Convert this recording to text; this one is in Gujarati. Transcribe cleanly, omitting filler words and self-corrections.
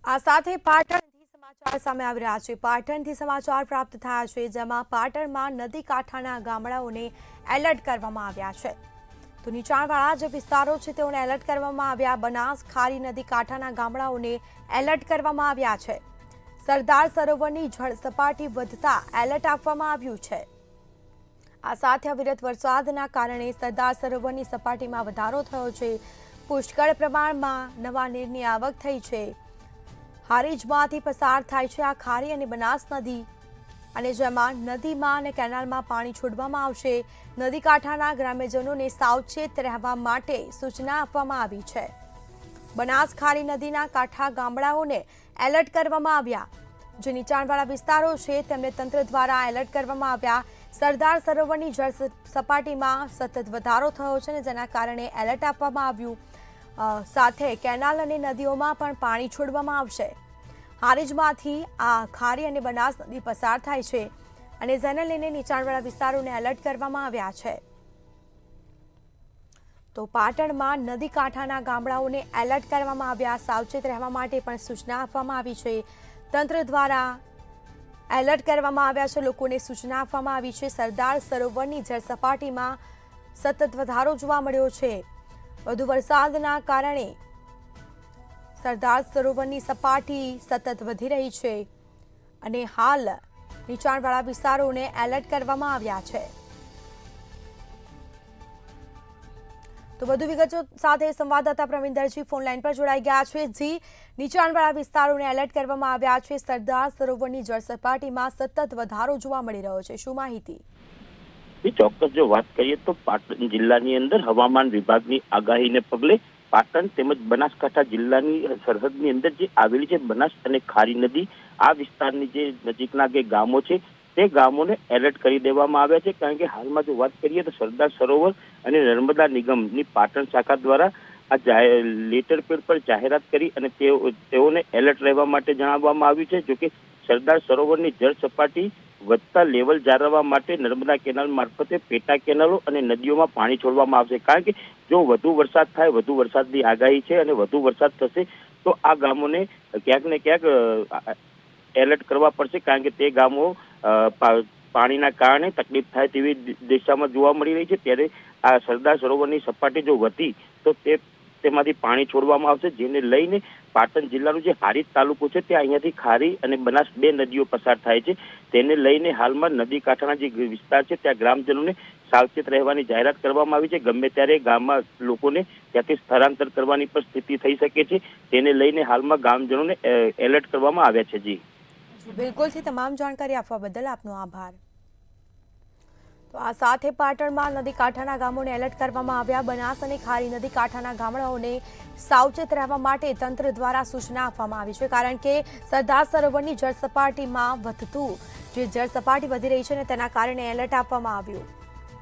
આ સાથે પાટણથી સમાચાર સામે આવી રહ્યા છે। પાટણથી સમાચાર પ્રાપ્ત થયા છે, જેમાં પાટણમાં નદી કાંઠાના ગામડાઓને એલર્ટ કરવામાં આવ્યા છે। તો નીચાણવાળા જે વિસ્તારો છે તેઓને એલર્ટ કરવામાં આવ્યા। બનાસ ખારી નદી કાંઠાના ગામડાઓને એલર્ટ કરવામાં આવ્યા છે। સરદાર સરોવરની જળ સપાટી વધતા એલર્ટ આપવામાં આવ્યું છે। આ સાથે અવિરત વરસાદના કારણે સરદાર સરોવરની સપાટીમાં વધારો થયો છે। પુષ્કળ પ્રમાણમાં નવા નીરની આવક થઈ છે। હારીજમાંથી પસાર થાય છે આ ખારી અને બનાસ નદી, અને જેમાં નદીમાં અને કેનાલમાં પાણી છોડવામાં આવશે। નદી કાંઠાના ગ્રામ્યજનોને સાવચેત રહેવા માટે સૂચના આપવામાં આવી છે। બનાસ ખારી નદીના કાંઠા ગામડાઓને એલર્ટ કરવામાં આવ્યા। જે નીચાણવાળા વિસ્તારો છે તેમને તંત્ર દ્વારા એલર્ટ કરવામાં આવ્યા। સરદાર સરોવરની જળ સપાટીમાં સતત વધારો થયો છે, અને જેના કારણે એલર્ટ આપવામાં આવ્યું। સાથે કેનાલ અને નદીઓમાં પણ પાણી છોડવામાં આવશે। હારીજમાંથી આ ખારી અને બનાસ નદી પસાર થાય છે, અને જેને લઈને નીચાણવાળા વિસ્તારોને એલર્ટ કરવામાં આવ્યા છે। તો પાટણમાં નદી કાંઠાના ગામડાઓને એલર્ટ કરવામાં આવ્યા। સાવચેત રહેવા માટે પણ સૂચના આપવામાં આવી છે। તંત્ર દ્વારા એલર્ટ કરવામાં આવ્યા છે, લોકોને સૂચના આપવામાં આવી છે। સરદાર સરોવરની જળ સપાટીમાં સતત વધારો જોવા મળ્યો છે। વધુ વરસાદના કારણે સરદાર સરોવરની સપાટી સતત વધી રહી છે, અને હાલ નીચાણવાળા વિસ્તારોને એલર્ટ કરવામાં આવ્યા છે। તો વધુ વિગતો સાથે સંવાદદાતા પ્રવીણદરજી ફોનલાઈન પર જોડાઈ ગયા છે। જી, નીચાણવાળા વિસ્તારોને એલર્ટ કરવામાં આવ્યા છે। સરદાર સરોવરની જળ સપાટીમાં સતત વધારો જોવા મળી રહ્યો છે, શું માહિતી? ચોક્કસ જો વાત કરીએ તો પાટણ જિલ્લાની અંદર હવામાન વિભાગની આગાહીને પગલે પાટણ તેમજ બનાસકાંઠા જિલ્લાની સરહદની અંદર જે આવેલી છે બનાસ અને ખારી નદી, આ વિસ્તારની જે નજીકના જે ગામો છે તે ગામોને એલર્ટ કરી દેવામાં આવ્યા છે। કારણ કે હાલમાં જો વાત કરીએ તો સરદાર સરોવર અને નર્મદા નિગમની પાટણ શાખા દ્વારા આ લેટર પેડ પર જાહેરાત કરી અને તેઓને એલર્ટ રહેવા માટે જણાવવામાં આવ્યું છે। જોકે સરદાર સરોવરની જળ સપાટી વધતા લેવલ જાળવવા માટે નર્મદા કેનાલ મારફતે પેટા કેનાલો અને નદીઓમાં પાણી છોડવામાં આવશે। કારણ કે જો વધુ વરસાદ થાય, વધુ વરસાદની આગાહી છે અને વધુ વરસાદ થશે તો આ ગામોને ક્યાંક ને ક્યાંક એલર્ટ કરવા પડશે। કારણ કે તે ગામો પાણીના કારણે તકલીફ થાય તેવી દિશામાં જોવા મળી રહી છે। ત્યારે આ સરદાર સરોવરની સપાટી જો વધી તો તેમાંથી પાણી છોડવામાં આવશે, જેને લઈને પાટણ જિલ્લાનું જે હારીજ તાલુકો છે ત્યાં અહીંયાથી ખારી અને બનાસ બે નદીઓ પસાર થાય છે। તેને લઈને હાલમાં નદી કાંઠાના જે વિસ્તાર છે ત્યાં ગ્રામજનોને સાવચેત રહેવાની જાહેરાત કરવામાં આવી છે। ગમે ત્યારે ગામમાં લોકોને ત્યાંથી સ્થળાંતર કરવાની પણ સ્થિતિ થઈ શકે છે, તેને લઈને હાલમાં ગામજનોને એલર્ટ કરવામાં આવ્યા છે। જી બિલકુલથી તમામ જાણકારી આપવા બદલ આપનો આભાર। તો આ સાથે પાટણમાં નદી કાંઠાના ગામોને એલર્ટ કરવામાં આવ્યા। બનાસ અને ખારી નદી કાંઠાના ગામડાઓને સાવચેત રહેવા માટે તંત્ર દ્વારા સૂચના આપવામાં આવી છે, કારણ કે સરદાર સરોવરની જળ સપાટીમાં વધતું જે જળ સપાટી વધી રહી છે ને તેના કારણે એલર્ટ આપવામાં આવ્યું।